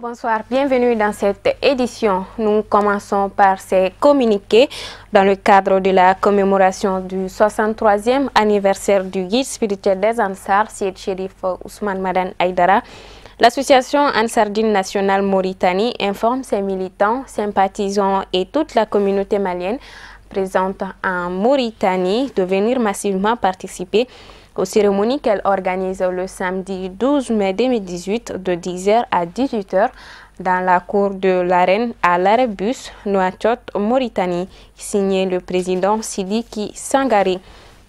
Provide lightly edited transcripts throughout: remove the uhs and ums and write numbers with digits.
Bonsoir, bienvenue dans cette édition. Nous commençons par ces communiqués dans le cadre de la commémoration du 63e anniversaire du guide spirituel des Ansar, Syed Chérif Ousmane Madan Aïdara. L'association Ansardine Nationale Mauritanie informe ses militants, sympathisants et toute la communauté malienne présente en Mauritanie de venir massivement participer aux cérémonies qu'elle organise le samedi 12 mai 2018 de 10h à 18h dans la cour de l'arène à l'Arebus, Nouakchott, Mauritanie, signé le président Sidiki Sangari.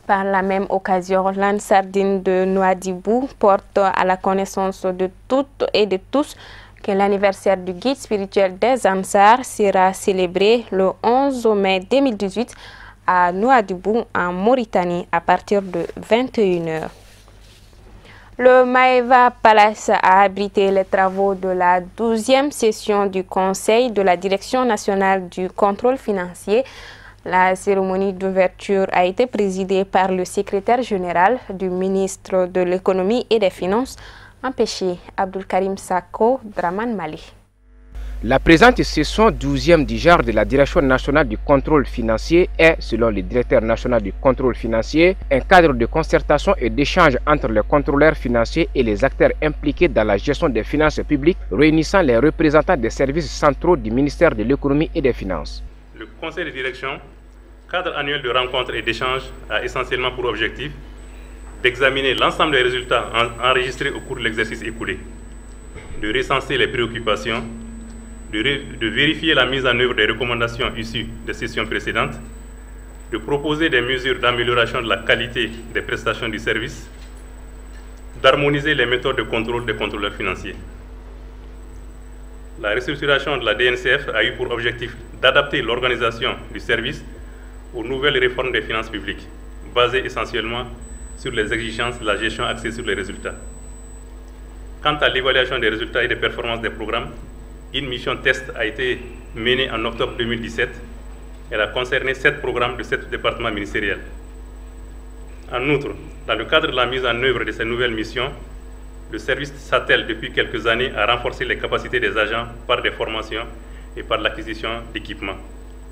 Par la même occasion, l'Ansardine de Nouadhibou porte à la connaissance de toutes et de tous que l'anniversaire du guide spirituel des Ansar sera célébré le 11 mai 2018 à Nouadhibou en Mauritanie à partir de 21h. Le Maeva Palace a abrité les travaux de la 12e session du Conseil de la Direction nationale du contrôle financier. La cérémonie d'ouverture a été présidée par le secrétaire général du ministre de l'Économie et des Finances, empêché Abdulkarim Sako Draman Mali. La présente session 12e du genre de la Direction nationale du contrôle financier est, selon le directeur national du contrôle financier, un cadre de concertation et d'échange entre les contrôleurs financiers et les acteurs impliqués dans la gestion des finances publiques, réunissant les représentants des services centraux du ministère de l'Économie et des Finances. Le conseil de direction, cadre annuel de rencontres et d'échanges, a essentiellement pour objectif d'examiner l'ensemble des résultats enregistrés au cours de l'exercice écoulé, de recenser les préoccupations, de vérifier la mise en œuvre des recommandations issues des sessions précédentes, de proposer des mesures d'amélioration de la qualité des prestations du service, d'harmoniser les méthodes de contrôle des contrôleurs financiers. La restructuration de la DNCF a eu pour objectif d'adapter l'organisation du service aux nouvelles réformes des finances publiques, basées essentiellement sur les exigences de la gestion axée sur les résultats. Quant à l'évaluation des résultats et des performances des programmes, une mission test a été menée en octobre 2017. Elle a concerné 7 programmes de 7 départements ministériels. En outre, dans le cadre de la mise en œuvre de ces nouvelles missions, le service s'attelle depuis quelques années à renforcer les capacités des agents par des formations et par l'acquisition d'équipements.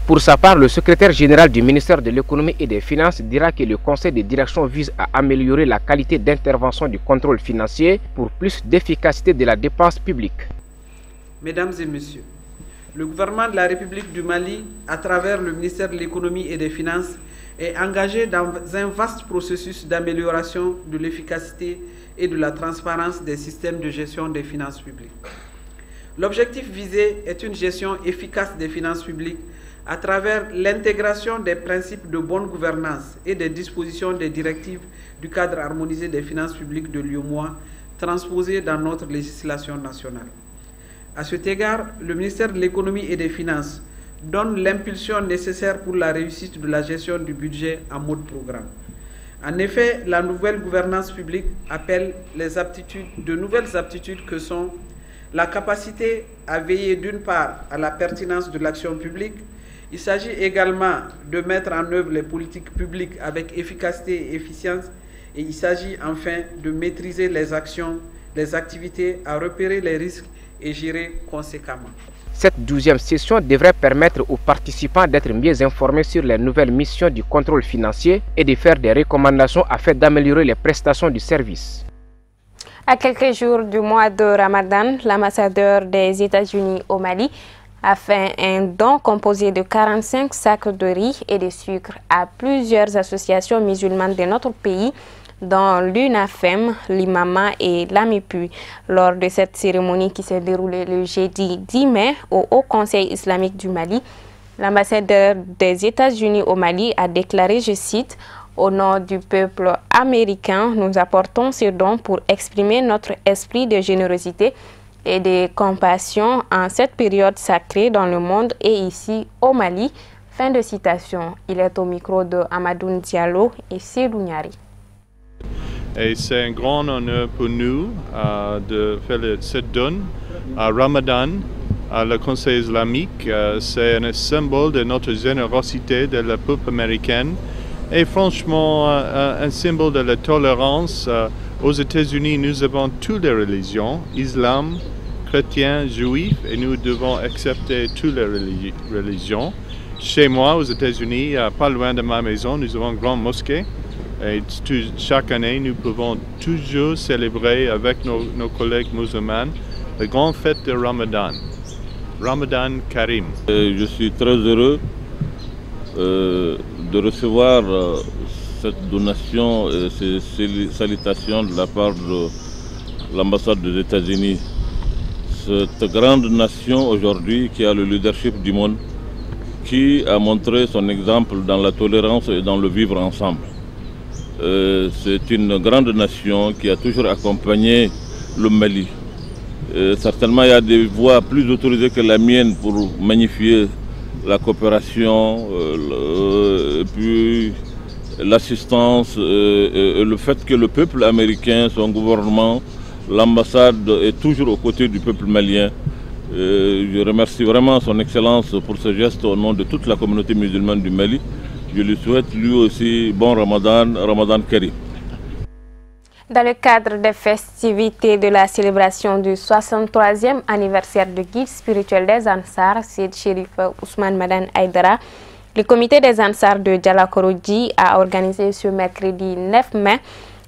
Pour sa part, le secrétaire général du ministère de l'Économie et des Finances dira que le conseil de direction vise à améliorer la qualité d'intervention du contrôle financier pour plus d'efficacité de la dépense publique. Mesdames et messieurs, le gouvernement de la République du Mali, à travers le ministère de l'Économie et des Finances, est engagé dans un vaste processus d'amélioration de l'efficacité et de la transparence des systèmes de gestion des finances publiques. L'objectif visé est une gestion efficace des finances publiques à travers l'intégration des principes de bonne gouvernance et des dispositions des directives du cadre harmonisé des finances publiques de l'UEMOA transposées dans notre législation nationale. À cet égard, le ministère de l'Économie et des Finances donne l'impulsion nécessaire pour la réussite de la gestion du budget en mode programme. En effet, la nouvelle gouvernance publique appelle de nouvelles aptitudes que sont la capacité à veiller d'une part à la pertinence de l'action publique. Il s'agit également de mettre en œuvre les politiques publiques avec efficacité et efficience. Et il s'agit enfin de maîtriser les actions, les activités, à repérer les risques et gérer conséquemment. Cette 12e session devrait permettre aux participants d'être mieux informés sur les nouvelles missions du contrôle financier et de faire des recommandations afin d'améliorer les prestations du service. À quelques jours du mois de Ramadan, l'ambassadeur des États-Unis au Mali a fait un don composé de 45 sacs de riz et de sucre à plusieurs associations musulmanes de notre pays, dont l'UNAFEM, l'IMAMA et l'AMIPU. Lors de cette cérémonie qui s'est déroulée le jeudi 10 mai au Haut Conseil islamique du Mali, l'ambassadeur des États-Unis au Mali a déclaré, je cite, « Au nom du peuple américain, nous apportons ce don pour exprimer notre esprit de générosité et de compassion en cette période sacrée dans le monde et ici au Mali. » Fin de citation. Il est au micro de Amadoun Diallo et Seydou Niari. Et c'est un grand honneur pour nous de faire cette don à Ramadan, à le Conseil islamique. C'est un symbole de notre générosité de le peuple américain et franchement un symbole de la tolérance. Aux États-Unis, nous avons toutes les religions, islam, chrétiens, juifs, et nous devons accepter toutes les religions. Chez moi, aux États-Unis, pas loin de ma maison, nous avons une grande mosquée. Et chaque année, nous pouvons toujours célébrer avec nos collègues musulmans la grande fête de Ramadan. Ramadan Karim. Je suis très heureux de recevoir cette donation et ces salutations de la part de l'ambassade des États-Unis. Cette grande nation aujourd'hui qui a le leadership du monde, qui a montré son exemple dans la tolérance et dans le vivre ensemble. C'est une grande nation qui a toujours accompagné le Mali. Certainement, il y a des voix plus autorisées que la mienne pour magnifier la coopération, puis l'assistance, et le fait que le peuple américain, son gouvernement, l'ambassade est toujours aux côtés du peuple malien. Je remercie vraiment son Excellence pour ce geste au nom de toute la communauté musulmane du Mali. Je lui souhaite lui aussi bon Ramadan, Ramadan Karim. Dans le cadre des festivités de la célébration du 63e anniversaire du guide spirituel des Ansar, Seyd Cherif Ousmane Madane Aïdara, le comité des Ansar de Djalakorodji a organisé ce mercredi 9 mai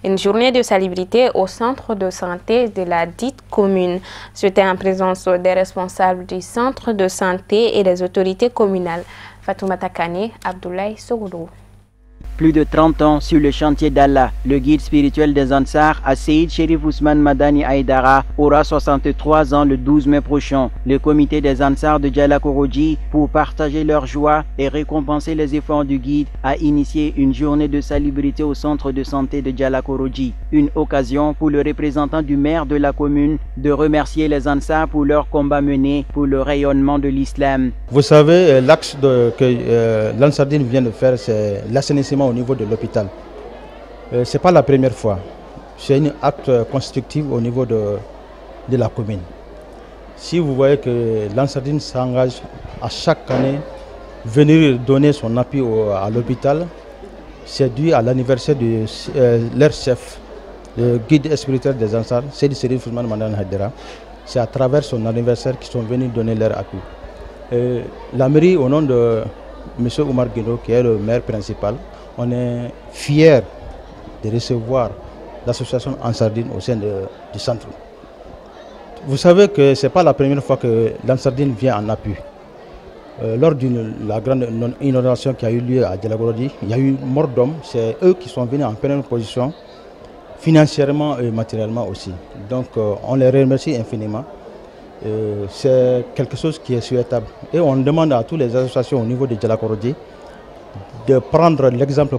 une journée de salubrité au centre de santé de la dite commune. C'était en présence des responsables du centre de santé et des autorités communales. Fatoumata Kane, Abdoulaye Sogoudou. Plus de 30 ans sur le chantier d'Allah, le guide spirituel des Ansar, Seyd Cherif Ousmane Madani Aïdara, aura 63 ans le 12 mai prochain. Le comité des Ansar de Djalakorodji, pour partager leur joie et récompenser les efforts du guide, a initié une journée de salubrité au centre de santé de Djalakorodji. Une occasion pour le représentant du maire de la commune de remercier les Ansar pour leur combat mené pour le rayonnement de l'islam. Vous savez, l'axe que l'Ansardine vient de faire, c'est l'assainissement au niveau de l'hôpital. Ce n'est pas la première fois. C'est un acte constructif au niveau de la commune. Si vous voyez que l'Ansardine s'engage à chaque année venir donner son appui à l'hôpital, c'est dû à l'anniversaire de leur chef, le guide spirituel des Ansar, Seyd Cherif Ousmane Madane Aïdara. C'est à travers son anniversaire qu'ils sont venus donner leur appui. La mairie, au nom de M. Oumar Guéno, qui est le maire principal, on est fiers de recevoir l'association Ansardine au sein du centre. Vous savez que ce n'est pas la première fois que l'Ansardine vient en appui. Lors de la grande inondation qui a eu lieu à Djalakorodji, il y a eu mort d'hommes. C'est eux qui sont venus en première position, financièrement et matériellement aussi. Donc on les remercie infiniment. C'est quelque chose qui est souhaitable. Et on demande à toutes les associations au niveau de Djalakorodji de prendre l'exemple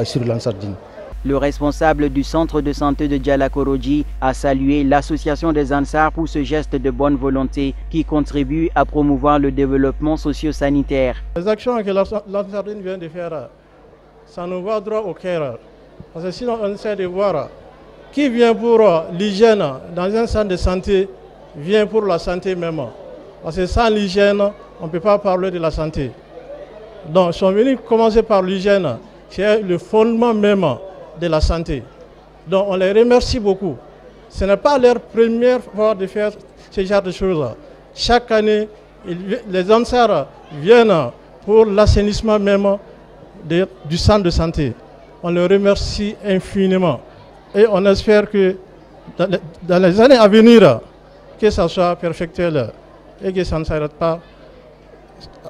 sur l'Ansardine. Le responsable du centre de santé de Djalakorodji a salué l'association des Ansar pour ce geste de bonne volonté qui contribue à promouvoir le développement socio-sanitaire. Les actions que l'Ansardine vient de faire, ça nous va droit au cœur. Parce que sinon on essaie de voir qui vient pour l'hygiène dans un centre de santé, vient pour la santé même. Parce que sans l'hygiène, on ne peut pas parler de la santé. Donc, ils sont venus commencer par l'hygiène, qui est le fondement même de la santé. Donc, on les remercie beaucoup. Ce n'est pas leur première fois de faire ce genre de choses. Chaque année, les Ansar viennent pour l'assainissement même du centre de santé. On les remercie infiniment. Et on espère que dans les années à venir, que ça soit perfectuel et que ça ne s'arrête pas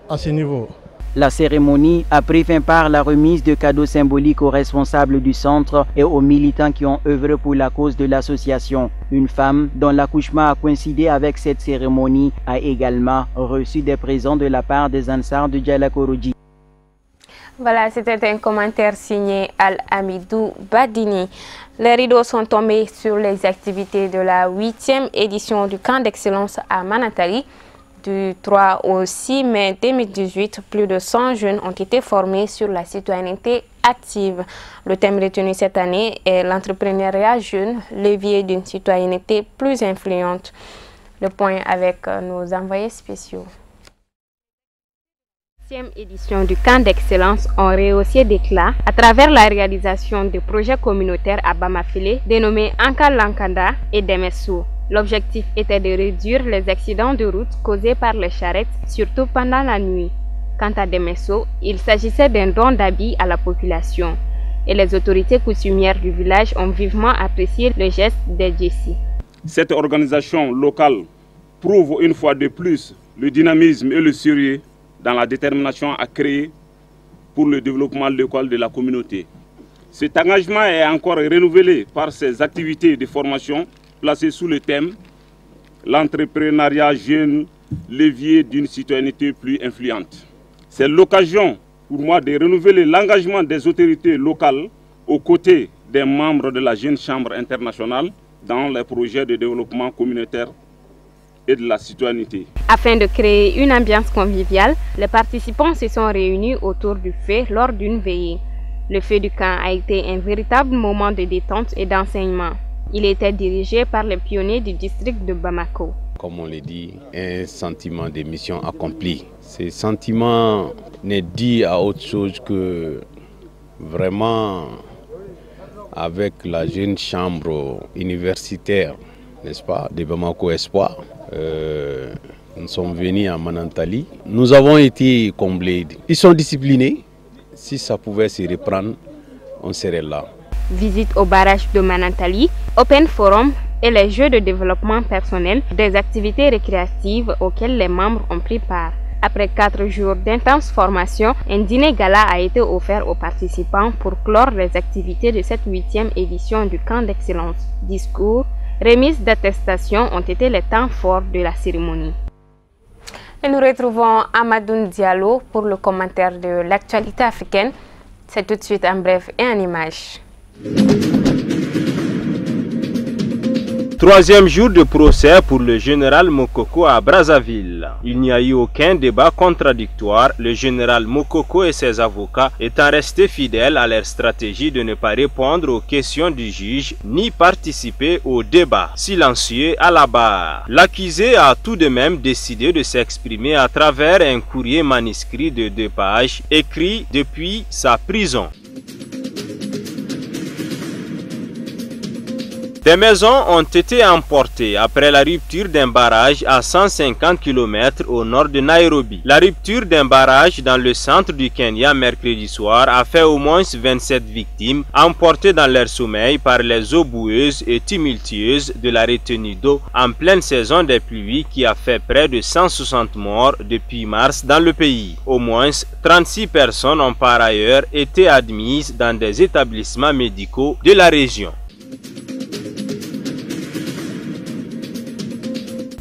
à ce niveau. La cérémonie a pris fin par la remise de cadeaux symboliques aux responsables du centre et aux militants qui ont œuvré pour la cause de l'association. Une femme dont l'accouchement a coïncidé avec cette cérémonie a également reçu des présents de la part des Ansar de Djalakorodji. Voilà, c'était un commentaire signé Al-Amidou Badini. Les rideaux sont tombés sur les activités de la 8e édition du camp d'excellence à Manantali. Du 3 au 6 mai 2018, plus de 100 jeunes ont été formés sur la citoyenneté active. Le thème retenu cette année est l'entrepreneuriat jeune, levier d'une citoyenneté plus influente. Le point avec nos envoyés spéciaux. La 8e édition du camp d'excellence ont rehaussé d'éclat à travers la réalisation de projets communautaires à Bamafélé dénommés Ankal Lankanda et Demessou. L'objectif était de réduire les accidents de route causés par les charrettes, surtout pendant la nuit. Quant à Demesso, il s'agissait d'un don d'habits à la population. Et les autorités coutumières du village ont vivement apprécié le geste des Djessi. Cette organisation locale prouve une fois de plus le dynamisme et le sérieux dans la détermination à créer pour le développement local de la communauté. Cet engagement est encore renouvelé par ces activités de formation placées sous le thème « L'entrepreneuriat jeune, levier d'une citoyenneté plus influente ». C'est l'occasion pour moi de renouveler l'engagement des autorités locales aux côtés des membres de la Jeune Chambre internationale dans les projets de développement communautaire et de la citoyenneté. Afin de créer une ambiance conviviale, les participants se sont réunis autour du feu lors d'une veillée. Le feu du camp a été un véritable moment de détente et d'enseignement. Il était dirigé par les pionniers du district de Bamako. Comme on l'a dit, un sentiment de mission accomplie. Ce sentiment n'est dit à autre chose que vraiment avec la jeune chambre universitaire, n'est-ce pas, de Bamako Espoir. Nous sommes venus à Manantali. Nous avons été comblés. Ils sont disciplinés. Si ça pouvait se reprendre, on serait là. Visite au barrage de Manantali, Open Forum et les jeux de développement personnel, des activités récréatives auxquelles les membres ont pris part. Après 4 jours d'intense formation, un dîner gala a été offert aux participants pour clore les activités de cette 8e édition du camp d'excellence. Discours, remise d'attestations ont été les temps forts de la cérémonie. Et nous retrouvons Amadoun Diallo pour le commentaire de l'actualité africaine. C'est tout de suite en bref et en images. Troisième jour de procès pour le général Mokoko à Brazzaville. Il n'y a eu aucun débat contradictoire, le général Mokoko et ses avocats étant restés fidèles à leur stratégie de ne pas répondre aux questions du juge ni participer au débat, silencieux à la barre. L'accusé a tout de même décidé de s'exprimer à travers un courrier manuscrit de 2 pages écrit depuis sa prison. Des maisons ont été emportées après la rupture d'un barrage à 150 km au nord de Nairobi. La rupture d'un barrage dans le centre du Kenya mercredi soir a fait au moins 27 victimes emportées dans leur sommeil par les eaux boueuses et tumultueuses de la retenue d'eau en pleine saison des pluies qui a fait près de 160 morts depuis mars dans le pays. Au moins 36 personnes ont par ailleurs été admises dans des établissements médicaux de la région.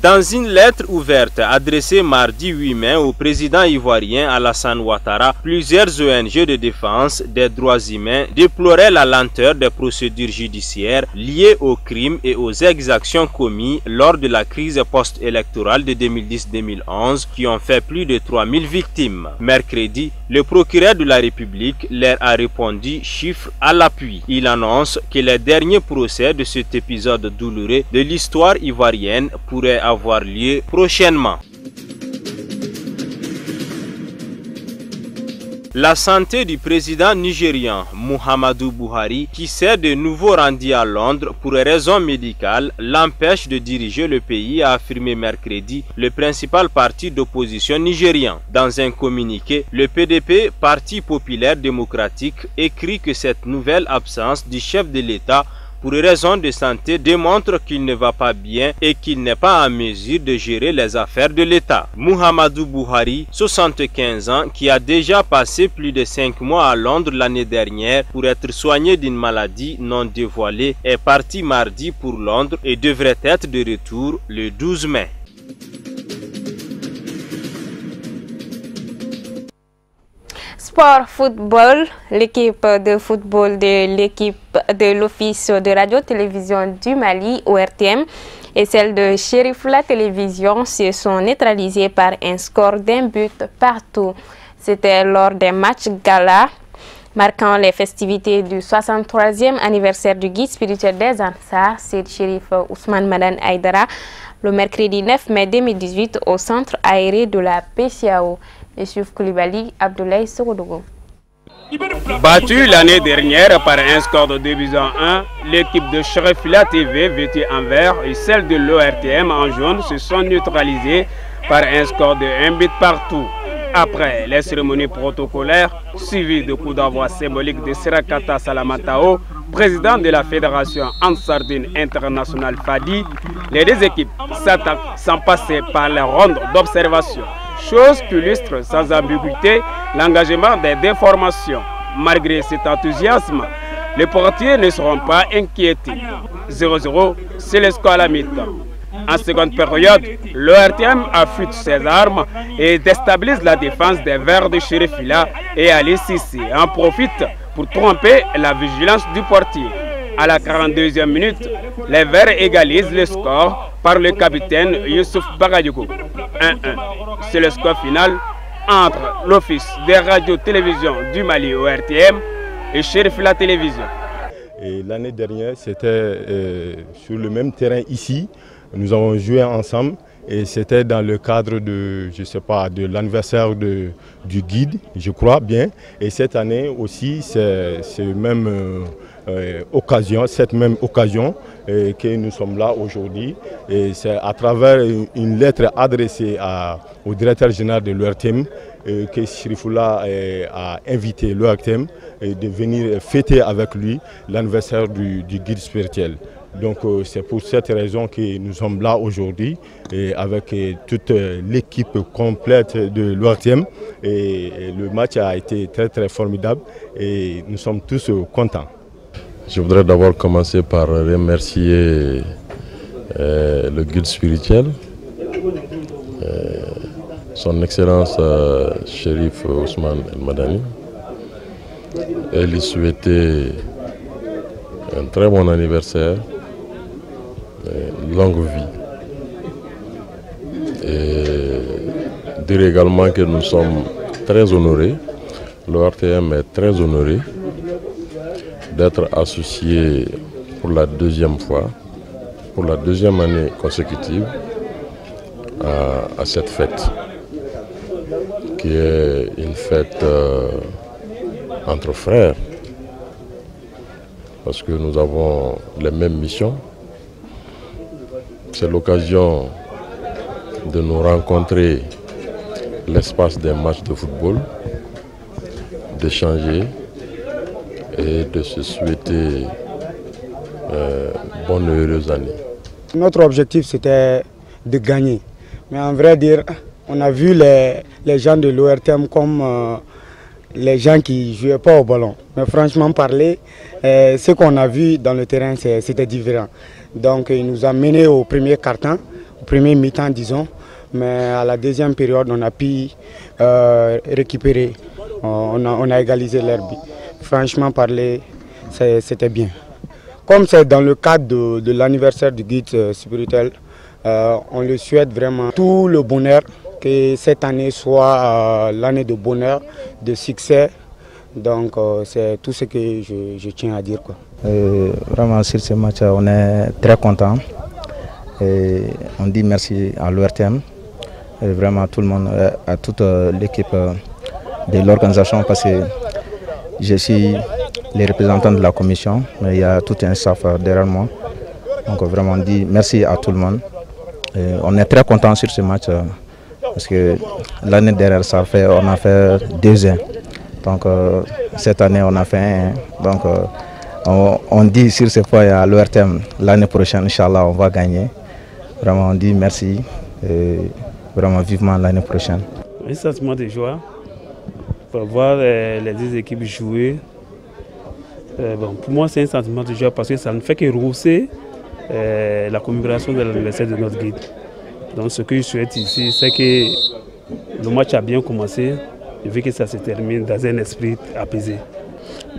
Dans une lettre ouverte adressée mardi 8 mai au président ivoirien Alassane Ouattara, plusieurs ONG de défense des droits humains déploraient la lenteur des procédures judiciaires liées aux crimes et aux exactions commis lors de la crise post-électorale de 2010-2011 qui ont fait plus de 3000 victimes. Mercredi, le procureur de la République leur a répondu chiffres à l'appui. Il annonce que les derniers procès de cet épisode douloureux de l'histoire ivoirienne pourraient avoir lieu prochainement. La santé du président nigérian Muhammadu Buhari, qui s'est de nouveau rendu à Londres pour raisons médicales, l'empêche de diriger le pays, a affirmé mercredi le principal parti d'opposition nigérien. Dans un communiqué, le PDP, Parti populaire démocratique, écrit que cette nouvelle absence du chef de l'État pour raisons de santé démontre qu'il ne va pas bien et qu'il n'est pas en mesure de gérer les affaires de l'État. Muhammadu Buhari, 75 ans, qui a déjà passé plus de 5 mois à Londres l'année dernière pour être soigné d'une maladie non dévoilée, est parti mardi pour Londres et devrait être de retour le 12 mai. Sport football, l'équipe de football de l'Office de radio-télévision du Mali, ORTM, et celle de Chérif La Télévision se sont neutralisées par un score d'1 but partout. C'était lors des matchs gala marquant les festivités du 63e anniversaire du guide spirituel des Ansar, c'est Chérif Ousmane Madani Aïdara, le mercredi 9 mai 2018 au centre aéré de la PCAO. Et Chouf Koulibaly, Abdoulaye Sorodogo. Battue l'année dernière par un score de 2-1, l'équipe de Cherifila TV vêtue en vert et celle de l'ORTM en jaune se sont neutralisées par un score de 1 but partout. Après les cérémonies protocolaires, suivies de coups d'envoi symboliques de Sirakata Salamatao, président de la Fédération Ansardine Internationale FADI, les deux équipes s'attaquent sans passer par les rondes d'observation. Chose qui illustre sans ambiguïté l'engagement des deux formations. Malgré cet enthousiasme, les portiers ne seront pas inquiétés. 0-0, c'est le score à la mi-temps. En seconde période, l'ORTM affûte ses armes et déstabilise la défense des Verts de Cherifila et Ali Sissi en profite pour tromper la vigilance du portier. À la 42e minute, les Verts égalisent le score par le capitaine Youssouf Bagadjougou. 1-1. C'est le score final entre l'Office des radios-télévisions du Mali ORTM et Cherifila Télévision. L'année dernière, c'était sur le même terrain ici. Nous avons joué ensemble et c'était dans le cadre de, je sais pas, de l'anniversaire du guide, je crois bien. Et cette année aussi, c'est cette même occasion que nous sommes là aujourd'hui. Et c'est à travers une lettre adressée au directeur général de l'ORTM que Cherifila a invité l'ORTM de venir fêter avec lui l'anniversaire du guide spirituel. Donc c'est pour cette raison que nous sommes là aujourd'hui avec toute l'équipe complète de l'ORTM et le match a été très formidable et nous sommes tous contents. Je voudrais d'abord commencer par remercier le guide spirituel, son Excellence Chérif Ousmane El Madani, et lui souhaiter un très bon anniversaire, longue vie. Et dire également que nous sommes très honorés, l'ORTM est très honoré d'être associé pour la deuxième fois, pour la deuxième année consécutive à cette fête, qui est une fête entre frères, parce que nous avons les mêmes missions. C'est l'occasion de nous rencontrer l'espace des matchs de football, d'échanger et de se souhaiter bonne et heureuse année. Notre objectif c'était de gagner, mais en vrai dire, on a vu les gens de l'ORTM comme les gens qui ne jouaient pas au ballon. Mais franchement parler, ce qu'on a vu dans le terrain c'était différent. Donc il nous a menés au premier quart-temps, au premier mi-temps disons, mais à la deuxième période on a pu récupérer, on a égalisé leur but. Franchement parler, c'était bien. Comme c'est dans le cadre de l'anniversaire du guide spirituel, on lui souhaite vraiment tout le bonheur, que cette année soit l'année de bonheur, de succès. Donc c'est tout ce que je tiens à dire, quoi. Vraiment sur ce match, on est très content. Et on dit merci à l'ORTM, vraiment à tout le monde, à toute l'équipe de l'organisation, parce que je suis les représentants de la commission, mais il y a tout un staff derrière moi. Donc vraiment on dit merci à tout le monde. Et on est très content sur ce match parce que l'année dernière on a fait 2-1. Donc cette année on a fait 1. Donc on dit sur ce point à l'ORTM, l'année prochaine, Inch'Allah, on va gagner. Vraiment on dit merci et vraiment vivement l'année prochaine. Un sentiment de joie pour voir les deux équipes jouer. Bon, pour moi c'est un sentiment de joie parce que ça ne fait que rehausser la commémoration de l'anniversaire de notre guide. Donc ce que je souhaite ici, c'est que le match a bien commencé. Je veux que ça se termine dans un esprit apaisé.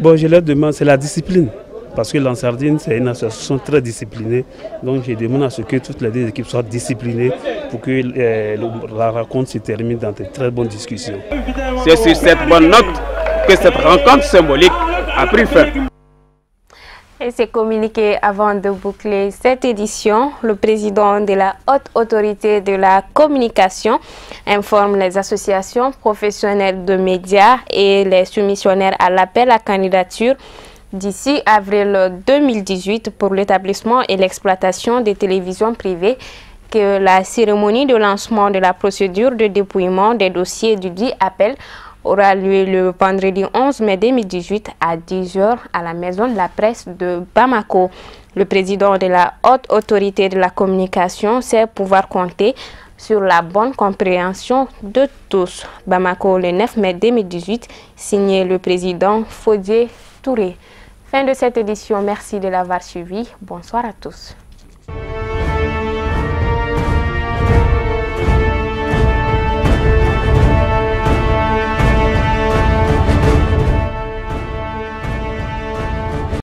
Bon, je leur demande, c'est la discipline. Parce que l'Ansardine, c'est une association très disciplinée. Donc je demande à ce que toutes les deux équipes soient disciplinées pour que la rencontre se termine dans de très bonnes discussions. C'est sur cette bonne note que cette rencontre symbolique a pris fin. Et c'est communiqué avant de boucler cette édition. Le président de la Haute Autorité de la Communication informe les associations professionnelles de médias et les soumissionnaires à l'appel à candidature d'ici avril 2018 pour l'établissement et l'exploitation des télévisions privées que la cérémonie de lancement de la procédure de dépouillement des dossiers du dit appel aura lieu le vendredi 11 mai 2018 à 10 h à la Maison de la Presse de Bamako. Le président de la Haute Autorité de la Communication sait pouvoir compter sur la bonne compréhension de tous. Bamako, le 9 mai 2018, signé le président Fodié Touré. Fin de cette édition, merci de l'avoir suivi. Bonsoir à tous.